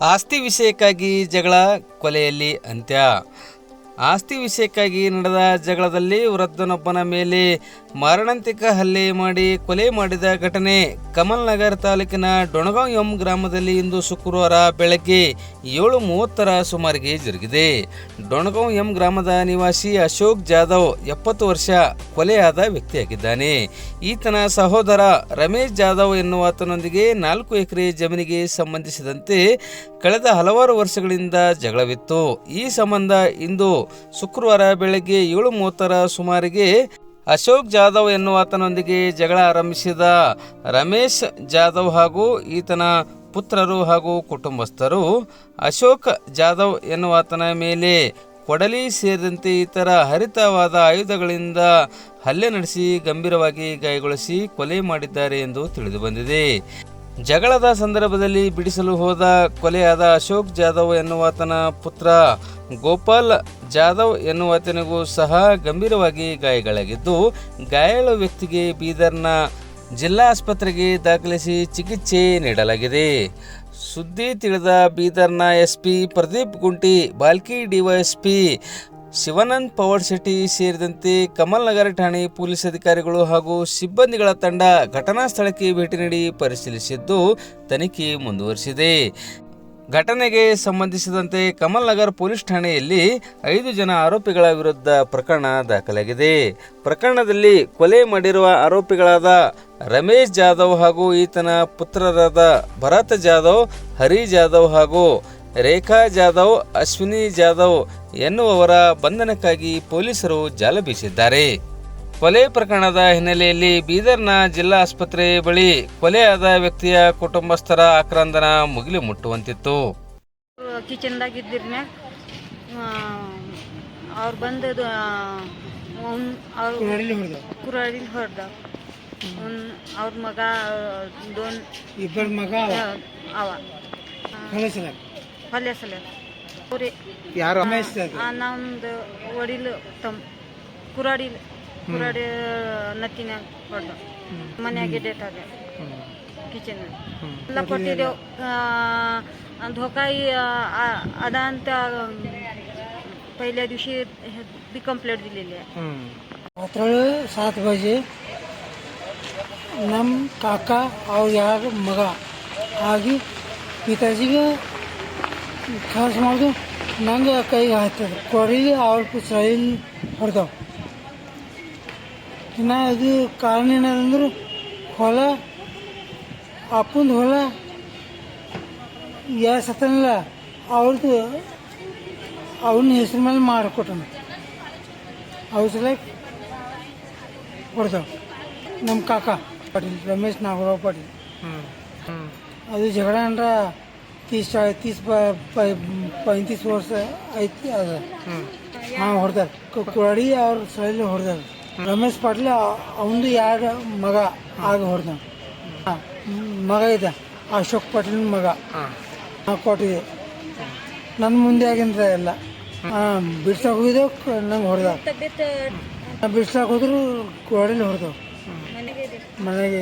ಆಸ್ತಿ ವಿಷಯಕ್ಕಾಗಿ ಜಗಳ, ಕೊಲೆಯಲ್ಲಿ ಅಂತ್ಯ. ಆಸ್ತಿ ವಿಷಯಕ್ಕಾಗಿ ನಡೆದ ಜಗಳದಲ್ಲಿ ವೃದ್ಧನೊಬ್ಬನ ಮೇಲೆ ಮಾರಣಾಂತಿಕ ಹಲ್ಲೆ ಮಾಡಿ ಕೊಲೆ ಮಾಡಿದ ಘಟನೆ ಕಮಲ್ ನಗರ್ ತಾಲೂಕಿನ ಡೊಣಗಾಂವ್ ಎಂ ಗ್ರಾಮದಲ್ಲಿ ಇಂದು ಶುಕ್ರವಾರ ಬೆಳಗ್ಗೆ 7:30 ಸುಮಾರಿಗೆ ಜರುಗಿದೆ. ಡೊಣಗಾಂವ್ ಎಂ ಗ್ರಾಮದ ನಿವಾಸಿ ಅಶೋಕ್ ಜಾಧವ್ 70 ವರ್ಷ ಕೊಲೆಯಾದ ವ್ಯಕ್ತಿಯಾಗಿದ್ದಾನೆ. ಈತನ ಸಹೋದರ ರಮೇಶ್ ಜಾಧವ್ ಎನ್ನುವಾತನೊಂದಿಗೆ 4 ಎಕರೆ ಜಮೀನಿಗೆ ಸಂಬಂಧಿಸಿದಂತೆ ಕಳೆದ ಹಲವಾರು ವರ್ಷಗಳಿಂದ ಜಗಳವಿತ್ತು. ಈ ಸಂಬಂಧ ಇಂದು ಶುಕ್ರವಾರ ಬೆಳಗ್ಗೆ 7:30 ಸುಮಾರಿಗೆ ಅಶೋಕ್ ಜಾಧವ್ ಎನ್ನುವಾತನೊಂದಿಗೆ ಜಗಳ ಆರಂಭಿಸಿದ ರಮೇಶ್ ಜಾಧವ್ ಹಾಗೂ ಈತನ ಪುತ್ರರು ಹಾಗೂ ಕುಟುಂಬಸ್ಥರು ಅಶೋಕ್ ಜಾಧವ್ ಎನ್ನುವಾತನ ಮೇಲೆ ಕೊಡಲಿ ಸೇರಿದಂತೆ ಇತರ ಹರಿತವಾದ ಆಯುಧಗಳಿಂದ ಹಲ್ಲೆ ನಡೆಸಿ ಗಂಭೀರವಾಗಿ ಗಾಯಗೊಳಿಸಿ ಕೊಲೆ ಮಾಡಿದ್ದಾರೆ ಎಂದು ತಿಳಿದುಬಂದಿದೆ. ಜಗಳದ ಸಂದರ್ಭದಲ್ಲಿ ಬಿಡಿಸಲು ಹೋದ ಕೊಲೆಯಾದ ಅಶೋಕ್ ಜಾಧವ್ ಎನ್ನುವಾತನ ಪುತ್ರ ಗೋಪಾಲ್ ಜಾಧವ್ ಎನ್ನುವಾತನಿಗೂ ಸಹ ಗಂಭೀರವಾಗಿ ಗಾಯಗಳಾಗಿದ್ದು, ಗಾಯಾಳು ವ್ಯಕ್ತಿಗೆ ಬೀದರ್ನ ಜಿಲ್ಲಾ ಆಸ್ಪತ್ರೆಗೆ ದಾಖಲಿಸಿ ಚಿಕಿತ್ಸೆ ನೀಡಲಾಗಿದೆ. ಸುದ್ದಿ ತಿಳಿದ ಬೀದರ್ನ ಎಸ್ಪಿ ಪ್ರದೀಪ್ ಗುಂಟಿ, ಬಾಲ್ಕಿ ಡಿವೈಎಸ್ಪಿ ಶಿವಾನಂದ್ ಪವಾಡ್ಶೆಟ್ಟಿ ಸೇರಿದಂತೆ ಕಮಲ್ ನಗರ ಠಾಣೆ ಪೊಲೀಸ್ ಅಧಿಕಾರಿಗಳು ಹಾಗೂ ಸಿಬ್ಬಂದಿಗಳ ತಂಡ ಘಟನಾ ಸ್ಥಳಕ್ಕೆ ಭೇಟಿ ನೀಡಿ ಪರಿಶೀಲಿಸಿದ್ದು ತನಿಖೆ ಮುಂದುವರಿಸಿದೆ. ಘಟನೆಗೆ ಸಂಬಂಧಿಸಿದಂತೆ ಕಮಲ್ ನಗರ್ ಪೊಲೀಸ್ ಠಾಣೆಯಲ್ಲಿ 5 ಜನ ಆರೋಪಿಗಳ ವಿರುದ್ಧ ಪ್ರಕರಣ ದಾಖಲಾಗಿದೆ. ಪ್ರಕರಣದಲ್ಲಿ ಕೊಲೆ ಮಾಡಿರುವ ಆರೋಪಿಗಳಾದ ರಮೇಶ್ ಜಾಧವ್ ಹಾಗೂ ಈತನ ಪುತ್ರರಾದ ಭರತ್ ಜಾಧವ್, ಹರಿ ಜಾಧವ್ ಹಾಗೂ ರೇಖಾ ಜಾಧವ್, ಅಶ್ವಿನಿ ಜಾಧವ್ ಎನ್ನುವವರ ಬಂಧನಕ್ಕಾಗಿ ಪೊಲೀಸರು ಜಾಲ ಬೀಸಿದ್ದಾರೆ. ಕೊಲೆ ಪ್ರಕರಣದ ಹಿನ್ನೆಲೆಯಲ್ಲಿ ಬೀದರ್ನ ಜಿಲ್ಲಾ ಆಸ್ಪತ್ರೆ ಬಳಿ ಕೊಲೆಯಾದ ವ್ಯಕ್ತಿಯ ಕುಟುಂಬಸ್ಥರ ಆಕ್ರಂದನ ಮುಗಿಲು ಮುಟ್ಟುವಂತಿತ್ತು. ಕಿಚನ್ದಾಗಿದ್ದಿರ್ನ ಅವ್ರು ಬಂದು ಕುರಾಡಿ ಹೊಡೆದ ಅವ್ರ ಮಗ ಇಬ್ಬರು ಮಗ ಅವ ಹೊಲೆ ಸಲ ಯಾರು ನಮ್ದು ಒಡಿಲು ಕುರಾಡಿ ನತ್ತಿನಾಗ ಹೊಡೆದ ಮನ್ಯಾಗೆ ಡೆತ್ ಆದ. ಕಿಚನ್ ಎಲ್ಲ ಕೊಟ್ಟಿದ್ದೆವು. धोका अदा पहिल्या दिवशी बी कंप्लेंट दिलेली आहे. रात्र 7 बजे नम काका और यार मगा आगे पिताजी के खास मार्ग ನಂಗೆ ಕೈಗೆ ಹಾಕ್ತದೆ ಕೊಡಲಿ ಅವ್ರ ಸೈಲ್ ಹೊಡೆದವು. ಇನ್ನು ಇದು ಕಾರಣ ಏನಂದ್ರೆ ಹೊಲ ಅಪ್ಪಂದು ಹೊಲ ಯಾರು ಸತ್ತನಿಲ್ಲ ಅವ್ರದ್ದು ಅವನ ಹೆಸ್ರ ಮೇಲೆ ಮಾಡಿಕೊಟ್ಟನು. ಅವ್ರ ಸಲ ಹೊಡೆದವು ನಮ್ಮ ಕಾಕ ಪಾಟೀಲ್ ರಮೇಶ್ ನಾಗರಾವ್ ಪಾಟೀಲ್. ಅದು ಜಗಳ ಅಂದ್ರೆ 30-35 ವರ್ಷ ಐತಿ ಅದ. ಹಾಂ ಹೊಡೆದಾರ ಕೊಡಿ ಅವ್ರ ಸೈಲ್ ಹೊಡೆದಾರ. ರಮೇಶ್ ಪಾಟೀಲ್ ಅವನದು ಎರಡು ಮಗ ಆಗ ಹೊಡೆದ. ಹಾಂ ಮಗ ಇದ್ದ ಅಶೋಕ್ ಪಾಟೀಲ್ ಮಗ ಕೊಟ್ಟಿದೆ. ನನ್ನ ಮುಂದೆ ಆಗಿಂದ ಎಲ್ಲ ಬಿಡ್ಸಕ್ಕೆ ಹೋಗಿದ್ದೆವು ನಂಗೆ ಹೊಡೆದ. ಬಿಡ್ಸಕ್ಕೆ ಹೋದ್ರು ಗೋಡೆಲಿ ಹೊಡೆದವು ಮನೆಗೆ.